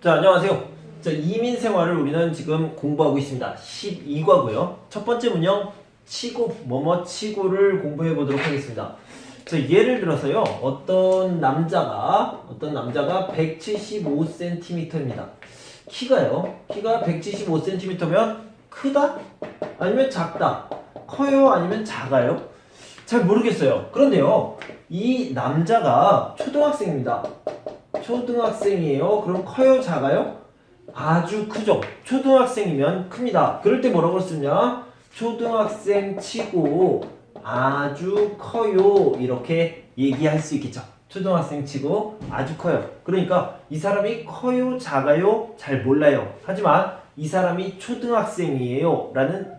자, 안녕하세요. 자, 이민 생활을 우리는 지금 공부하고 있습니다. 12과고요. 첫 번째 문형 치고, 뭐뭐 치고를 공부해 보도록 하겠습니다. 자, 예를 들어서요. 어떤 남자가 175cm입니다. 키가 175cm면 크다? 아니면 작다? 커요? 아니면 작아요? 잘 모르겠어요. 그런데요. 이 남자가 초등학생입니다. 초등학생이에요. 그럼 커요? 작아요? 아주 크죠. 초등학생이면 큽니다. 그럴 때 뭐라고 쓰냐? 초등학생 치고 아주 커요. 이렇게 얘기할 수 있겠죠. 초등학생 치고 아주 커요. 그러니까 이 사람이 커요? 작아요? 잘 몰라요. 하지만 이 사람이 초등학생이에요. 라는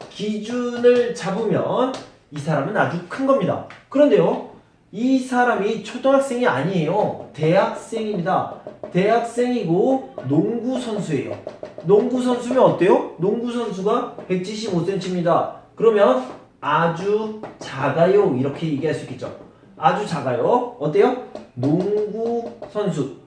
기준을 잡으면 이 사람은 아주 큰 겁니다. 그런데요. 이 사람이 초등학생이 아니에요. 대학생입니다. 대학생이고 농구 선수예요. 농구 선수면 어때요? 농구 선수가 175cm입니다. 그러면 아주 작아요. 이렇게 얘기할 수 있겠죠. 아주 작아요. 어때요? 농구 선수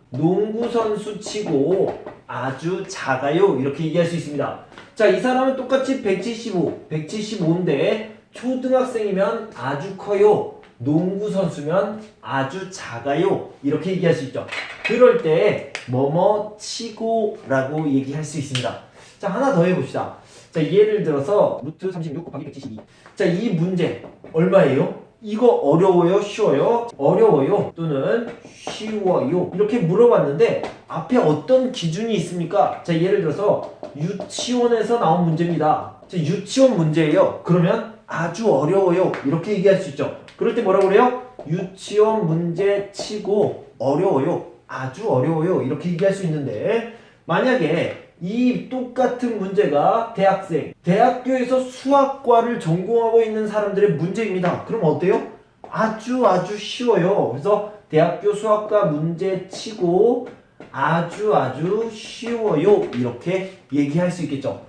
치고 아주 작아요. 이렇게 얘기할 수 있습니다. 자, 이 사람은 똑같이 175인데 초등학생이면 아주 커요. 농구 선수면 아주 작아요. 이렇게 얘기할 수 있죠. 그럴 때 뭐뭐 치고 라고 얘기할 수 있습니다. 자, 하나 더 해봅시다. 자, 예를 들어서 루트 36 곱하기 172. 자, 이 문제 얼마예요? 이거 어려워요? 쉬워요? 어려워요? 또는 쉬워요? 이렇게 물어봤는데 앞에 어떤 기준이 있습니까? 자, 예를 들어서 유치원에서 나온 문제입니다. 자, 유치원 문제예요. 그러면 아주 어려워요. 이렇게 얘기할 수 있죠. 그럴 때 뭐라고 그래요? 유치원 문제 치고 어려워요. 아주 어려워요. 이렇게 얘기할 수 있는데 만약에 이 똑같은 문제가 대학교에서 수학과를 전공하고 있는 사람들의 문제입니다. 그럼 어때요? 아주 쉬워요. 그래서 대학교 수학과 문제 치고 아주 쉬워요. 이렇게 얘기할 수 있겠죠.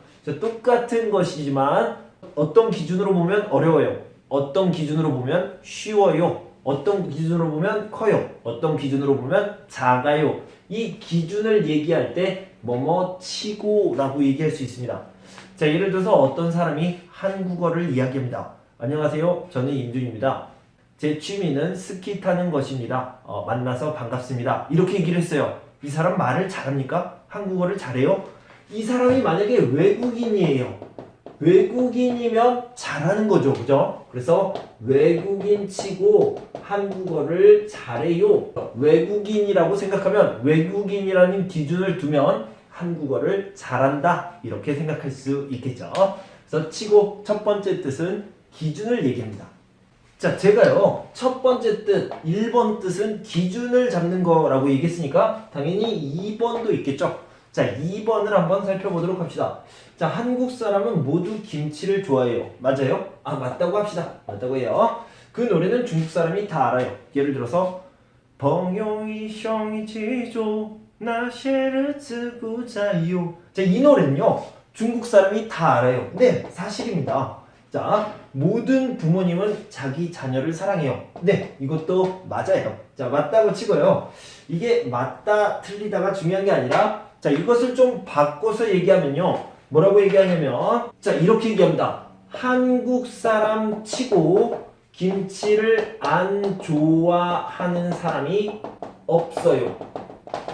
똑같은 것이지만 어떤 기준으로 보면 어려워요. 어떤 기준으로 보면 쉬워요. 어떤 기준으로 보면 커요. 어떤 기준으로 보면 작아요. 이 기준을 얘기할 때 뭐뭐 치고 라고 얘기할 수 있습니다. 자, 예를 들어서 어떤 사람이 한국어를 이야기합니다. 안녕하세요. 저는 임준입니다. 제 취미는 스키 타는 것입니다. 만나서 반갑습니다. 이렇게 얘기를 했어요. 이 사람 말을 잘합니까? 한국어를 잘해요? 이 사람이 만약에 외국인이에요. 외국인이면 잘하는 거죠. 그죠? 그래서 외국인 치고 한국어를 잘해요. 외국인이라고 생각하면 외국인이라는 기준을 두면 한국어를 잘한다. 이렇게 생각할 수 있겠죠. 그래서 치고 첫 번째 뜻은 기준을 얘기합니다. 자, 제가요. 첫 번째 뜻, 1번 뜻은 기준을 잡는 거라고 얘기했으니까 당연히 2번도 있겠죠. 자, 2번을 한번 살펴보도록 합시다. 자, 한국 사람은 모두 김치를 좋아해요. 맞아요? 아, 맞다고 합시다. 맞다고 해요. 그 노래는 중국 사람이 다 알아요. 예를 들어서 벙용이 숑이 지조 나시를 쓰고 자요. 자, 이 노래는요. 중국 사람이 다 알아요. 네, 사실입니다. 자, 모든 부모님은 자기 자녀를 사랑해요. 네, 이것도 맞아요. 자, 맞다고 치고요. 이게 맞다, 틀리다가 중요한 게 아니라 자, 이것을 좀 바꿔서 얘기하면요. 뭐라고 얘기하냐면 자, 이렇게 얘기합니다. 한국 사람 치고 김치를 안 좋아하는 사람이 없어요.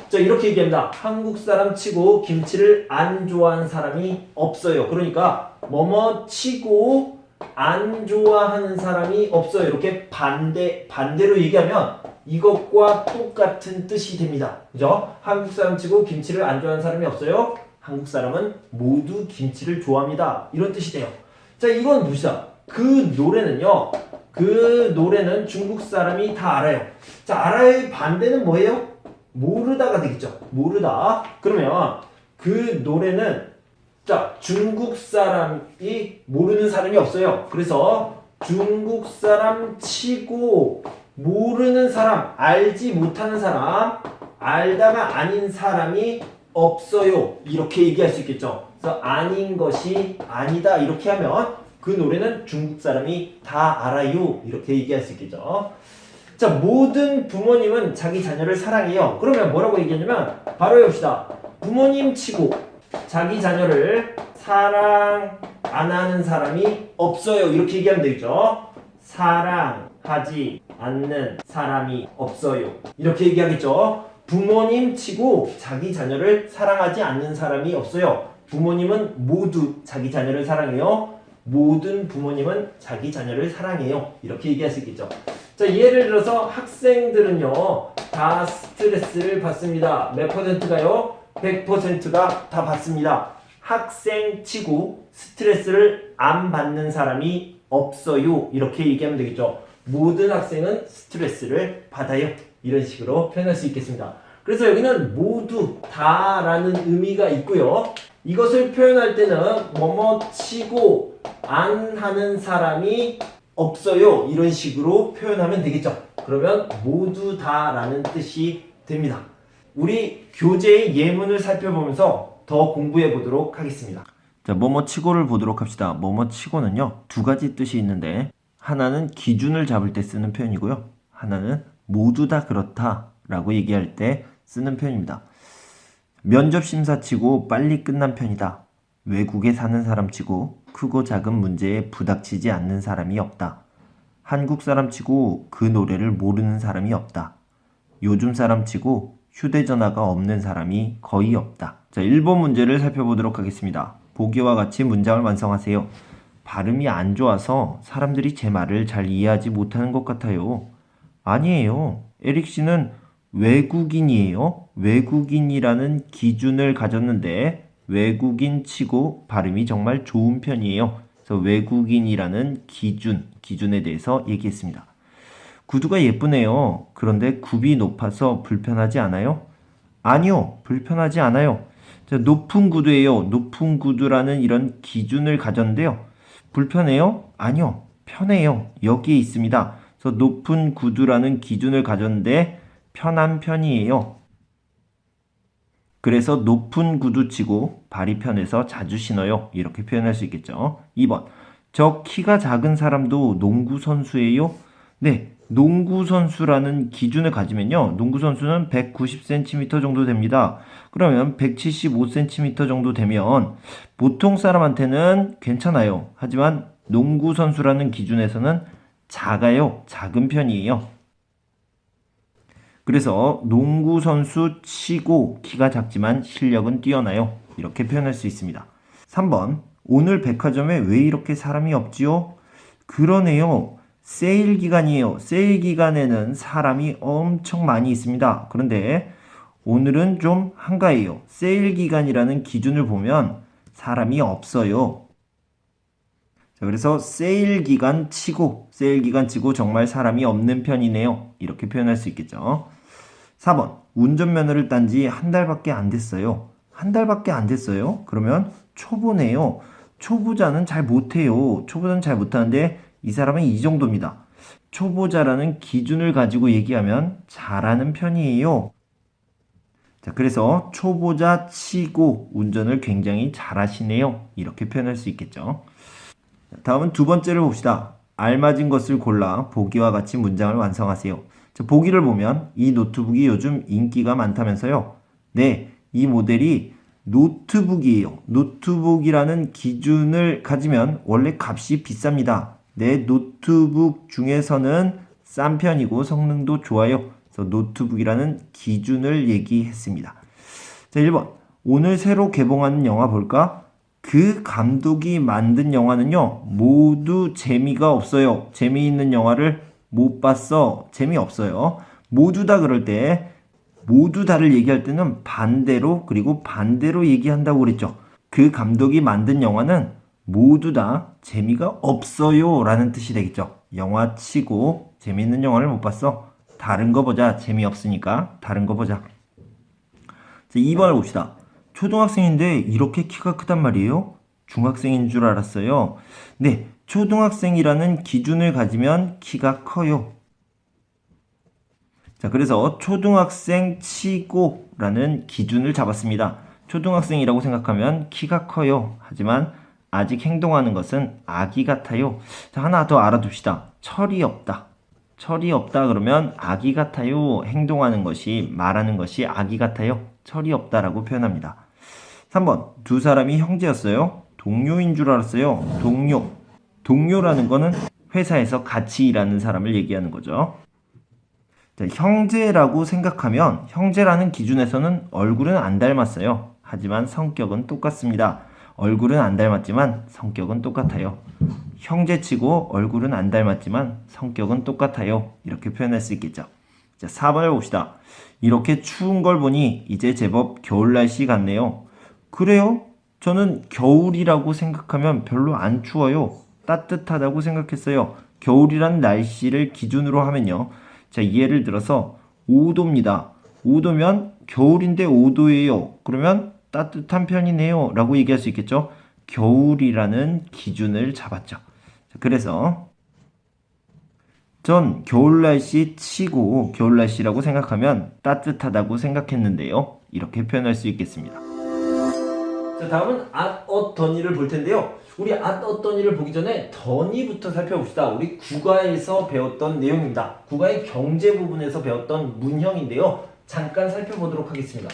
자, 이렇게 얘기합니다. 한국 사람 치고 김치를 안 좋아하는 사람이 없어요. 그러니까 뭐뭐 치고 안 좋아하는 사람이 없어요. 이렇게 반대로 얘기하면 이것과 똑같은 뜻이 됩니다. 그죠? 한국 사람 치고 김치를 안 좋아하는 사람이 없어요. 한국 사람은 모두 김치를 좋아합니다. 이런 뜻이 돼요. 자, 이건 무엇이다? 그 노래는 중국 사람이 다 알아요. 자, 알아요의 반대는 뭐예요? 모르다가 되겠죠. 모르다. 그러면 그 노래는 자, 중국 사람이 모르는 사람이 없어요. 그래서 중국 사람 치고 모르는 사람, 알지 못하는 사람, 알다가 아닌 사람이 없어요. 이렇게 얘기할 수 있겠죠. 그래서 아닌 것이 아니다. 이렇게 하면 그 노래는 중국 사람이 다 알아요. 이렇게 얘기할 수 있겠죠. 자, 모든 부모님은 자기 자녀를 사랑해요. 그러면 뭐라고 얘기하냐면 바로 해봅시다. 부모님 치고 자기 자녀를 사랑 안 하는 사람이 없어요. 이렇게 얘기하면 되겠죠. 사랑하지 않는 사람이 없어요. 이렇게 얘기하겠죠. 부모님 치고 자기 자녀를 사랑하지 않는 사람이 없어요. 부모님은 모두 자기 자녀를 사랑해요. 모든 부모님은 자기 자녀를 사랑해요. 이렇게 얘기할 수 있겠죠. 자, 예를 들어서 학생들은요 다 스트레스를 받습니다. 몇 퍼센트가요? 100%가 다 받습니다. 학생 치고 스트레스를 안 받는 사람이 없어요. 이렇게 얘기하면 되겠죠. 모든 학생은 스트레스를 받아요. 이런 식으로 표현할 수 있겠습니다. 그래서 여기는 모두 다라는 의미가 있고요. 이것을 표현할 때는 뭐뭐 치고 안 하는 사람이 없어요. 이런 식으로 표현하면 되겠죠. 그러면 모두 다라는 뜻이 됩니다. 우리 교재의 예문을 살펴보면서 더 공부해 보도록 하겠습니다. 자, 뭐뭐 치고를 보도록 합시다. 뭐뭐 치고는요, 두 가지 뜻이 있는데 하나는 기준을 잡을 때 쓰는 표현이고요. 하나는 모두 다 그렇다 라고 얘기할 때 쓰는 표현입니다. 면접 심사 치고 빨리 끝난 편이다. 외국에 사는 사람 치고 크고 작은 문제에 부닥치지 않는 사람이 없다. 한국 사람 치고 그 노래를 모르는 사람이 없다. 요즘 사람 치고 휴대전화가 없는 사람이 거의 없다. 자, 1번 문제를 살펴보도록 하겠습니다. 보기와 같이 문장을 완성하세요. 발음이 안 좋아서 사람들이 제 말을 잘 이해하지 못하는 것 같아요. 아니에요. 에릭 씨는 외국인이에요. 외국인이라는 기준을 가졌는데 외국인 치고 발음이 정말 좋은 편이에요. 그래서 외국인이라는 기준에 대해서 얘기했습니다. 구두가 예쁘네요. 그런데 굽이 높아서 불편하지 않아요? 아니요, 불편하지 않아요. 자, 높은 구두예요. 높은 구두라는 이런 기준을 가졌는데요. 불편해요? 아니요, 편해요. 여기에 있습니다. 그래서 높은 구두라는 기준을 가졌는데 편한 편이에요. 그래서 높은 구두 치고 발이 편해서 자주 신어요. 이렇게 표현할 수 있겠죠. 2번. 저 키가 작은 사람도 농구 선수예요? 네. 농구 선수라는 기준을 가지면요. 농구 선수는 190cm 정도 됩니다. 그러면 175cm 정도 되면 보통 사람한테는 괜찮아요. 하지만 농구 선수라는 기준에서는 작아요. 작은 편이에요. 그래서 농구 선수 치고 키가 작지만 실력은 뛰어나요. 이렇게 표현할 수 있습니다. 3번. 오늘 백화점에 왜 이렇게 사람이 없지요? 그러네요. 세일 기간이에요. 세일 기간에는 사람이 엄청 많이 있습니다. 그런데 오늘은 좀 한가해요. 세일 기간이라는 기준을 보면 사람이 없어요. 자, 그래서 세일 기간 치고 정말 사람이 없는 편이네요. 이렇게 표현할 수 있겠죠. 4번. 운전면허를 딴 지 한 달밖에 안 됐어요. 한 달밖에 안 됐어요? 그러면 초보네요. 초보자는 잘 못해요. 초보자는 잘 못하는데 이 사람은 이 정도입니다. 초보자라는 기준을 가지고 얘기하면 잘하는 편이에요. 자, 그래서 초보자 치고 운전을 굉장히 잘하시네요. 이렇게 표현할 수 있겠죠. 다음은 두 번째를 봅시다. 알맞은 것을 골라 보기와 같이 문장을 완성하세요. 자, 보기를 보면 이 노트북이 요즘 인기가 많다면서요. 네, 이 모델이 노트북이에요. 노트북이라는 기준을 가지면 원래 값이 비쌉니다. 내 노트북 중에서는 싼 편이고 성능도 좋아요. 그래서 노트북이라는 기준을 얘기했습니다. 자, 1번. 오늘 새로 개봉하는 영화 볼까? 그 감독이 만든 영화는요, 모두 재미가 없어요. 재미있는 영화를 못 봤어. 재미없어요. 모두 다 그럴 때, 모두 다를 얘기할 때는 반대로, 그리고 반대로 얘기한다고 그랬죠. 그 감독이 만든 영화는 모두 다 재미가 없어요 라는 뜻이 되겠죠. 영화 치고 재미있는 영화를 못 봤어. 다른 거 보자. 재미없으니까 다른 거 보자. 자, 2번을 봅시다. 초등학생인데 이렇게 키가 크단 말이에요? 중학생인 줄 알았어요. 네, 초등학생이라는 기준을 가지면 키가 커요. 자, 그래서 초등학생 치고 라는 기준을 잡았습니다. 초등학생이라고 생각하면 키가 커요. 하지만 아직 행동하는 것은 아기 같아요. 자, 하나 더 알아둡시다. 철이 없다. 철이 없다 그러면 아기 같아요. 행동하는 것이, 말하는 것이 아기 같아요. 철이 없다라고 표현합니다. 3번. 두 사람이 형제였어요. 동료인 줄 알았어요. 동료. 동료라는 거는 회사에서 같이 일하는 사람을 얘기하는 거죠. 자, 형제라고 생각하면 형제라는 기준에서는 얼굴은 안 닮았어요. 하지만 성격은 똑같습니다. 얼굴은 안 닮았지만 성격은 똑같아요. 형제치고 얼굴은 안 닮았지만 성격은 똑같아요. 이렇게 표현할 수 있겠죠. 자, 4번을 봅시다. 이렇게 추운 걸 보니 이제 제법 겨울 날씨 같네요. 그래요? 저는 겨울이라고 생각하면 별로 안 추워요. 따뜻하다고 생각했어요. 겨울이란 날씨를 기준으로 하면요. 자, 예를 들어서 5도입니다. 5도면 겨울인데 5도예요. 그러면 따뜻한 편이네요. 라고 얘기할 수 있겠죠. 겨울이라는 기준을 잡았죠. 자, 그래서 전 겨울 날씨 치고 겨울 날씨라고 생각하면 따뜻하다고 생각했는데요. 이렇게 표현할 수 있겠습니다. 자, 다음은 at a 더니를 볼 텐데요. 우리 at a 더니를 보기 전에 더니부터 살펴봅시다. 우리 국어에서 배웠던 내용입니다. 국어의 경제 부분에서 배웠던 문형인데요. 잠깐 살펴보도록 하겠습니다.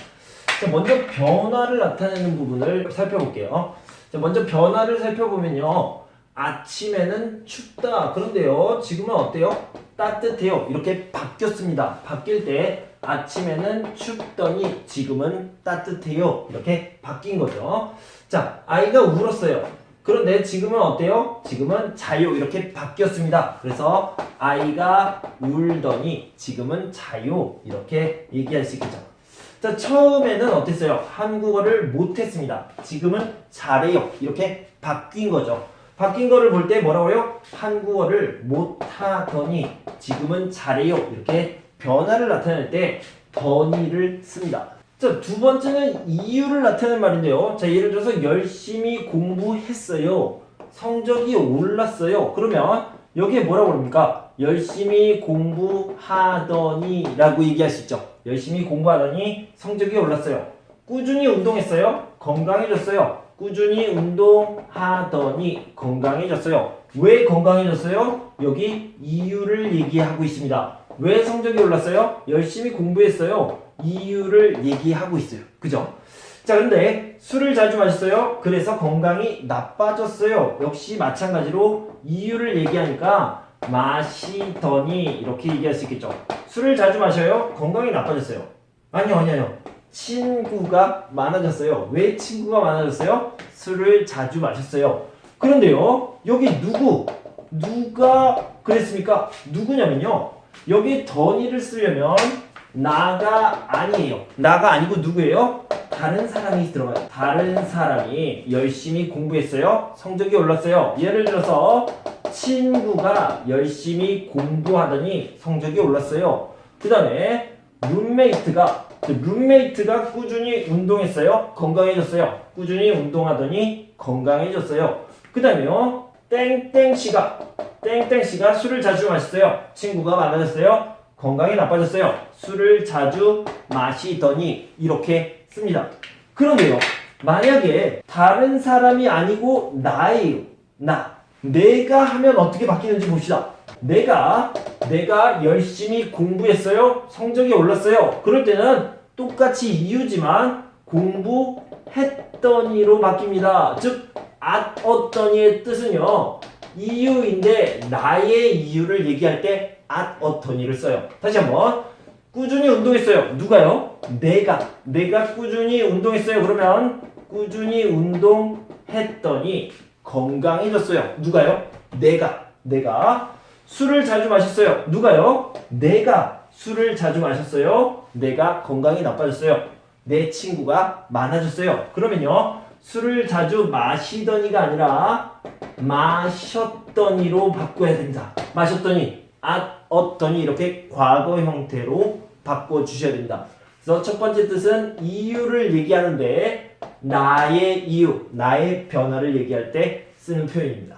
자, 먼저 변화를 나타내는 부분을 살펴볼게요. 자, 먼저 변화를 살펴보면요. 아침에는 춥다. 그런데요. 지금은 어때요? 따뜻해요. 이렇게 바뀌었습니다. 바뀔 때 아침에는 춥더니 지금은 따뜻해요. 이렇게 바뀐 거죠. 자, 아이가 울었어요. 그런데 지금은 어때요? 지금은 자요. 이렇게 바뀌었습니다. 그래서 아이가 울더니 지금은 자요. 이렇게 얘기할 수 있겠죠. 자, 처음에는 어땠어요? 한국어를 못했습니다. 지금은 잘해요. 이렇게 바뀐 거죠. 바뀐 거를 볼 때 뭐라고요? 한국어를 못하더니 지금은 잘해요. 이렇게 변화를 나타낼 때 더니를 씁니다. 자, 두 번째는 이유를 나타내는 말인데요. 자, 예를 들어서 열심히 공부했어요. 성적이 올랐어요. 그러면 여기에 뭐라고 그럽니까? 열심히 공부하더니 라고 얘기할 수 있죠. 열심히 공부하더니 성적이 올랐어요. 꾸준히 운동했어요. 건강해졌어요. 꾸준히 운동하더니 건강해졌어요. 왜 건강해졌어요? 여기 이유를 얘기하고 있습니다. 왜 성적이 올랐어요? 열심히 공부했어요. 이유를 얘기하고 있어요. 그죠? 자, 근데 술을 자주 마셨어요. 그래서 건강이 나빠졌어요. 역시 마찬가지로 이유를 얘기하니까 마시더니 이렇게 얘기할 수 있겠죠. 술을 자주 마셔요. 건강이 나빠졌어요. 아니요. 친구가 많아졌어요. 왜 친구가 많아졌어요? 술을 자주 마셨어요. 그런데요, 여기 누가 그랬습니까? 누구냐면요, 여기 더니를 쓰려면 나가 아니에요. 나가 아니고 누구예요? 다른 사람이 들어가요. 다른 사람이 열심히 공부했어요. 성적이 올랐어요. 예를 들어서 친구가 열심히 공부하더니 성적이 올랐어요. 그 다음에 룸메이트가 꾸준히 운동했어요. 건강해졌어요. 꾸준히 운동하더니 건강해졌어요. 그 다음에요, 땡땡씨가 술을 자주 마셨어요. 친구가 많아졌어요. 건강이 나빠졌어요. 술을 자주 마시더니 이렇게 씁니다. 그런데요, 만약에 다른 사람이 아니고 나예요. 내가 하면 어떻게 바뀌는지 봅시다. 내가 열심히 공부했어요. 성적이 올랐어요. 그럴 때는 똑같이 이유지만 공부했더니로 바뀝니다. 즉 at 어떠니의 뜻은요, 이유인데 나의 이유를 얘기할 때 at 어떠니를 써요. 다시 한번. 꾸준히 운동했어요. 누가요? 내가 꾸준히 운동했어요. 그러면 꾸준히 운동했더니 건강해졌어요. 누가요? 내가 술을 자주 마셨어요. 누가요? 내가 술을 자주 마셨어요. 내가 건강이 나빠졌어요. 내 친구가 많아졌어요. 그러면요, 술을 자주 마시더니가 아니라 마셨더니로 바꿔야 됩니다. 마셨더니, 어떠니 이렇게 과거 형태로 바꿔주셔야 됩니다. 그래서 첫 번째 뜻은 이유를 얘기하는데 나의 이유, 나의 변화를 얘기할 때 쓰는 표현입니다.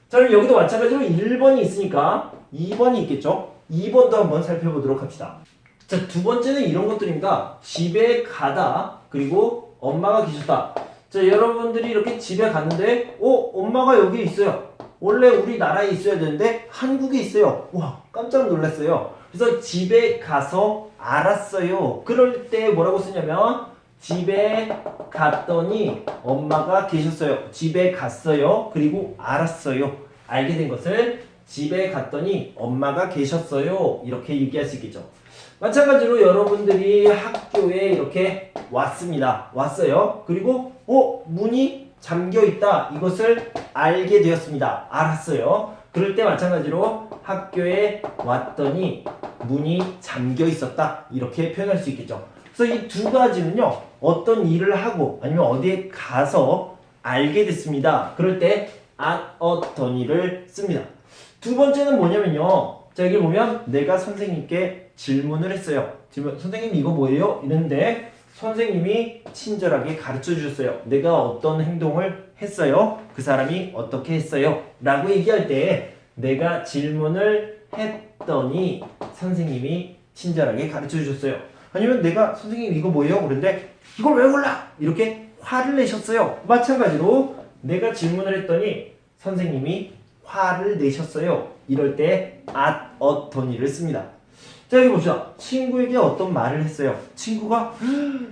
자, 그럼 여기도 마찬가지로 1번이 있으니까 2번이 있겠죠? 2번도 한번 살펴보도록 합시다. 자, 두 번째는 이런 것들입니다. 집에 가다, 그리고 엄마가 계셨다. 자, 여러분들이 이렇게 집에 갔는데 엄마가 여기 있어요. 원래 우리나라에 있어야 되는데 한국에 있어요. 와, 깜짝 놀랐어요. 그래서 집에 가서 알았어요. 그럴 때 뭐라고 쓰냐면 집에 갔더니 엄마가 계셨어요. 집에 갔어요. 그리고 알았어요. 알게 된 것을 집에 갔더니 엄마가 계셨어요. 이렇게 얘기할 수 있겠죠. 마찬가지로 여러분들이 학교에 이렇게 왔습니다. 왔어요. 그리고 문이 잠겨 있다. 이것을 알게 되었습니다. 알았어요. 그럴 때 마찬가지로 학교에 왔더니 문이 잠겨 있었다. 이렇게 표현할 수 있겠죠. 그래서 이 두 가지는요. 어떤 일을 하고 아니면 어디에 가서 알게 됐습니다. 그럴 때 어떤 일을 씁니다. 두 번째는 뭐냐면요. 자, 여기 보면 내가 선생님께 질문을 했어요. 선생님 이거 뭐예요? 이랬는데 선생님이 친절하게 가르쳐 주셨어요. 내가 어떤 행동을 했어요. 그 사람이 어떻게 했어요. 라고 얘기할 때 내가 질문을 했더니 선생님이 친절하게 가르쳐 주셨어요. 아니면 내가 선생님 이거 뭐예요? 그런데 이걸 왜 몰라? 이렇게 화를 내셨어요. 마찬가지로 내가 질문을 했더니 선생님이 화를 내셨어요. 이럴 때 어떤 일을 씁니다. 자, 여기 봅시다. 친구에게 어떤 말을 했어요. 친구가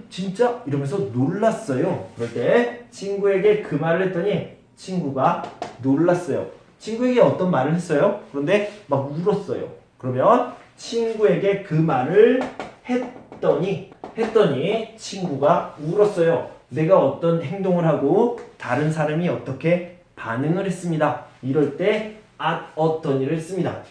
진짜 이러면서 놀랐어요. 그럴 때 친구에게 그 말을 했더니 친구가 놀랐어요. 친구에게 어떤 말을 했어요. 그런데 막 울었어요. 그러면 친구에게 그 말을 했더니 친구가 울었어요. 내가 어떤 행동을 하고 다른 사람이 어떻게 반응을 했습니다. 이럴 때 어떤 일을 씁니다.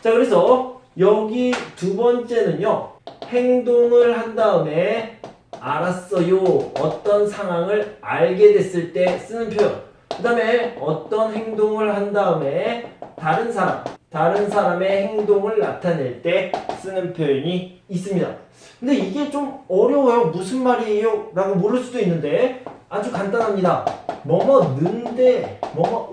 자, 그래서 여기 두 번째는요. 행동을 한 다음에 알았어요. 어떤 상황을 알게 됐을 때 쓰는 표현. 그 다음에 어떤 행동을 한 다음에 다른 사람의 행동을 나타낼 때 쓰는 표현이 있습니다. 근데 이게 좀 어려워요. 무슨 말이에요? 라고 모를 수도 있는데 아주 간단합니다. 는데,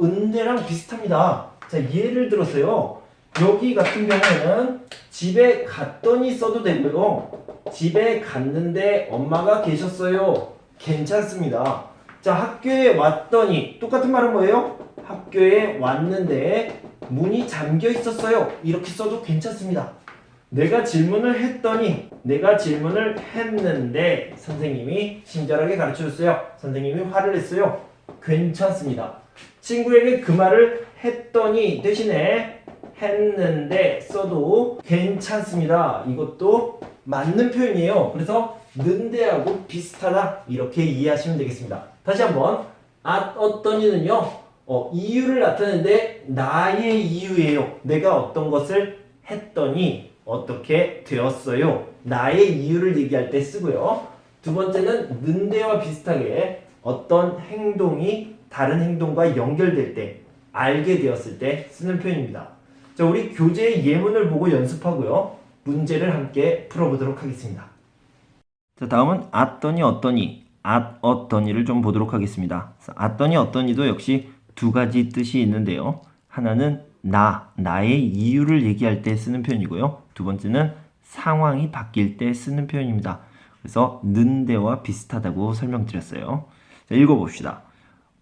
은데랑 비슷합니다. 자, 예를 들어서요. 여기 같은 경우에는 집에 갔더니 써도 되고요. 집에 갔는데 엄마가 계셨어요. 괜찮습니다. 자, 학교에 왔더니 똑같은 말은 뭐예요? 학교에 왔는데 문이 잠겨 있었어요. 이렇게 써도 괜찮습니다. 내가 질문을 했는데 선생님이 친절하게 가르쳐줬어요. 선생님이 화를 냈어요. 괜찮습니다. 친구에게 그 말을 했더니 대신에 했는데 써도 괜찮습니다. 이것도 맞는 표현이에요. 그래서 는데하고 비슷하다 이렇게 이해하시면 되겠습니다. 다시 한번 어떠니는요 이유를 나타내는데 나의 이유예요. 내가 어떤 것을 했더니 어떻게 되었어요. 나의 이유를 얘기할 때 쓰고요. 두 번째는 는데와 비슷하게 어떤 행동이 다른 행동과 연결될 때 알게 되었을 때 쓰는 표현입니다. 자, 우리 교재의 예문을 보고 연습하고요. 문제를 함께 풀어보도록 하겠습니다. 자, 다음은 어떠니를 좀 보도록 하겠습니다. 어떠니도 역시 두 가지 뜻이 있는데요. 하나는 나의 이유를 얘기할 때 쓰는 표현이고요. 두 번째는 상황이 바뀔 때 쓰는 표현입니다. 그래서 는데와 비슷하다고 설명드렸어요. 자, 읽어봅시다.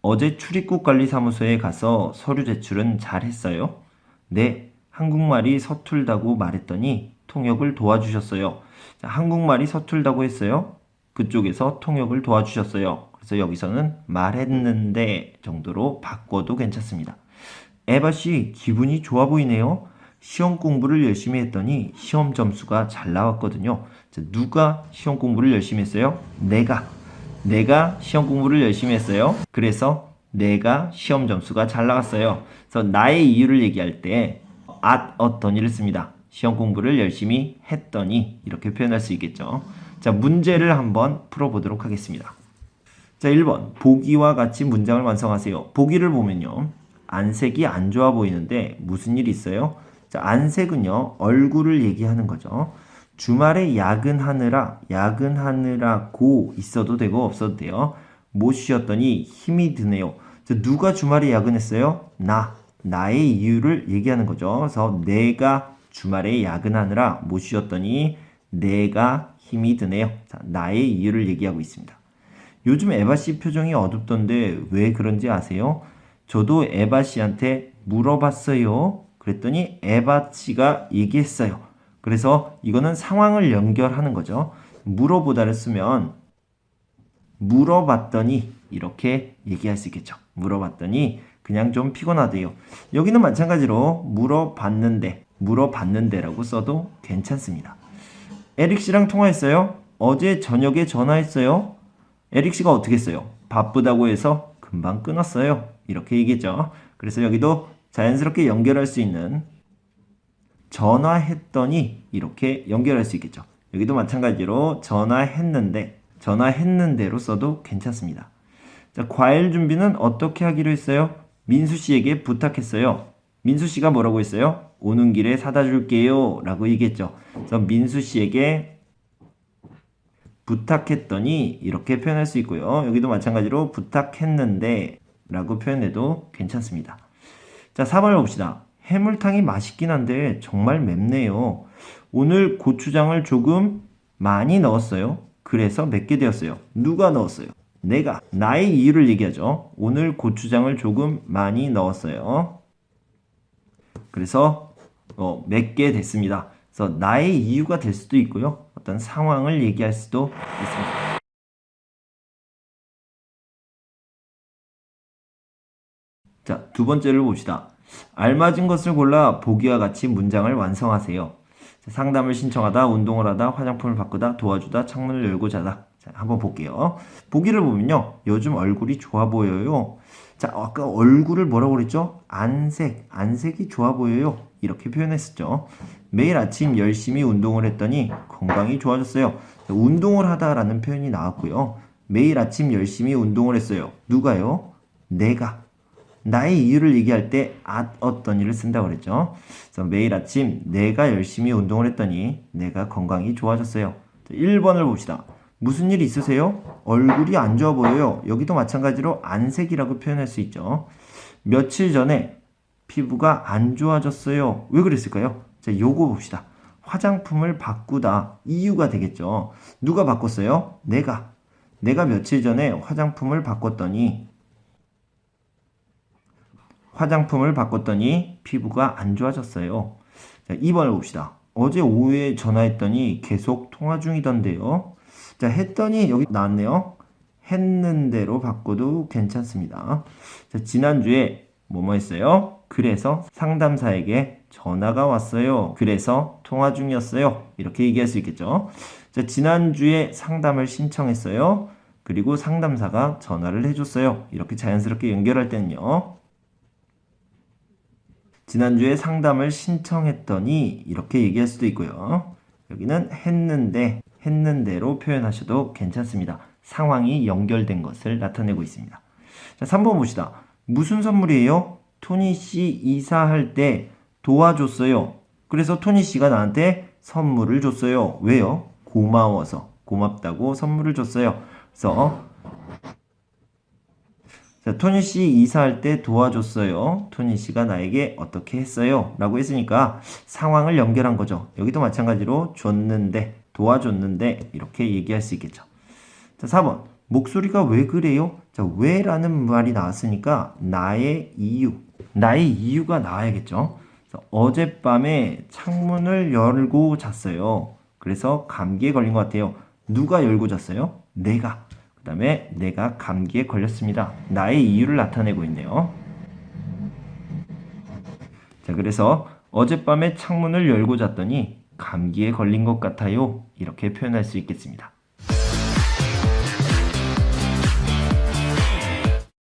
어제 출입국관리사무소에 가서 서류 제출은 잘 했어요? 네, 한국말이 서툴다고 말했더니 통역을 도와주셨어요. 자, 한국말이 서툴다고 했어요. 그쪽에서 통역을 도와주셨어요. 그래서 여기서는 말했는데 정도로 바꿔도 괜찮습니다. 에바씨, 기분이 좋아 보이네요. 시험 공부를 열심히 했더니 시험 점수가 잘 나왔거든요. 자, 누가 시험 공부를 열심히 했어요? 내가 시험 공부를 열심히 했어요. 그래서 내가 시험 점수가 잘 나왔어요. 그래서 나의 이유를 얘기할 때 어떠니를 씁니다. 시험 공부를 열심히 했더니 이렇게 표현할 수 있겠죠. 자, 문제를 한번 풀어보도록 하겠습니다. 자, 1번 보기와 같이 문장을 완성하세요. 보기를 보면요. 안색이 안 좋아 보이는데 무슨 일이 있어요? 자, 안색은요. 얼굴을 얘기하는 거죠. 주말에 야근하느라고 있어도 되고 없어도 돼요. 못 쉬었더니 힘이 드네요. 자, 누가 주말에 야근했어요? 나의 이유를 얘기하는 거죠. 그래서 내가 주말에 야근하느라 못 쉬었더니 내가 힘이 드네요. 자, 나의 이유를 얘기하고 있습니다. 요즘 에바씨 표정이 어둡던데 왜 그런지 아세요? 저도 에바씨한테 물어봤어요. 그랬더니 에바치가 얘기했어요. 그래서 이거는 상황을 연결하는 거죠. 물어보다를 쓰면 물어봤더니 이렇게 얘기할 수 있겠죠. 물어봤더니 그냥 좀 피곤하대요. 여기는 마찬가지로 물어봤는데라고 써도 괜찮습니다. 에릭 씨랑 통화했어요? 어제 저녁에 전화했어요? 에릭 씨가 어떻게 했어요? 바쁘다고 해서 금방 끊었어요. 이렇게 얘기했죠. 그래서 여기도 자연스럽게 연결할 수 있는 전화했더니 이렇게 연결할 수 있겠죠. 여기도 마찬가지로 전화했는데로 써도 괜찮습니다. 자, 과일 준비는 어떻게 하기로 했어요? 민수 씨에게 부탁했어요. 민수 씨가 뭐라고 했어요? 오는 길에 사다 줄게요 라고 얘기했죠. 그래서 민수 씨에게 부탁했더니 이렇게 표현할 수 있고요. 여기도 마찬가지로 부탁했는데 라고 표현해도 괜찮습니다. 자, 4번을 봅시다. 해물탕이 맛있긴 한데 정말 맵네요. 오늘 고추장을 조금 많이 넣었어요. 그래서 맵게 되었어요. 누가 넣었어요? 내가. 나의 이유를 얘기하죠. 오늘 고추장을 조금 많이 넣었어요. 그래서 맵게 됐습니다. 그래서 나의 이유가 될 수도 있고요. 어떤 상황을 얘기할 수도 있습니다. 자, 두 번째를 봅시다. 알맞은 것을 골라 보기와 같이 문장을 완성하세요. 자, 상담을 신청하다, 운동을 하다, 화장품을 바꾸다, 도와주다, 창문을 열고 자다. 자, 한번 볼게요. 보기를 보면요. 요즘 얼굴이 좋아 보여요. 자, 아까 얼굴을 뭐라고 그랬죠? 안색이 좋아 보여요. 이렇게 표현했었죠. 매일 아침 열심히 운동을 했더니 건강이 좋아졌어요. 자, 운동을 하다라는 표현이 나왔고요. 매일 아침 열심히 운동을 했어요. 누가요? 내가. 나의 이유를 얘기할 때 어떤 일을 쓴다고 그랬죠. 그래서 매일 아침 내가 열심히 운동을 했더니 내가 건강이 좋아졌어요. 자, 1번을 봅시다. 무슨 일 있으세요? 얼굴이 안 좋아 보여요. 여기도 마찬가지로 안색이라고 표현할 수 있죠. 며칠 전에 피부가 안 좋아졌어요. 왜 그랬을까요? 자, 요거 봅시다. 화장품을 바꾸다. 이유가 되겠죠. 누가 바꿨어요? 내가 며칠 전에 화장품을 바꿨더니 피부가 안 좋아졌어요. 자, 2번을 봅시다. 어제 오후에 전화했더니 계속 통화 중이던데요. 자, 했더니 여기 나왔네요. 했는데로 바꿔도 괜찮습니다. 자, 지난주에 뭐뭐 했어요? 그래서 상담사에게 전화가 왔어요. 그래서 통화 중이었어요. 이렇게 얘기할 수 있겠죠. 자, 지난주에 상담을 신청했어요. 그리고 상담사가 전화를 해줬어요. 이렇게 자연스럽게 연결할 때는요. 지난주에 상담을 신청했더니 이렇게 얘기할 수도 있고요. 여기는 했는데로 표현하셔도 괜찮습니다. 상황이 연결된 것을 나타내고 있습니다. 자, 3번 봅시다. 무슨 선물이에요? 토니 씨 이사할 때 도와줬어요. 그래서 토니 씨가 나한테 선물을 줬어요. 왜요? 고맙다고 선물을 줬어요. 그래서 자, 토니 씨 이사할 때 도와줬어요. 토니 씨가 나에게 어떻게 했어요? 라고 했으니까 상황을 연결한 거죠. 여기도 마찬가지로 도와줬는데 이렇게 얘기할 수 있겠죠. 자, 4번. 목소리가 왜 그래요? 자, 왜라는 말이 나왔으니까 나의 이유가 나와야겠죠. 그래서 어젯밤에 창문을 열고 잤어요. 그래서 감기에 걸린 것 같아요. 누가 열고 잤어요? 내가. 그 다음에 내가 감기에 걸렸습니다. 나의 이유를 나타내고 있네요. 자, 그래서 어젯밤에 창문을 열고 잤더니 감기에 걸린 것 같아요. 이렇게 표현할 수 있겠습니다.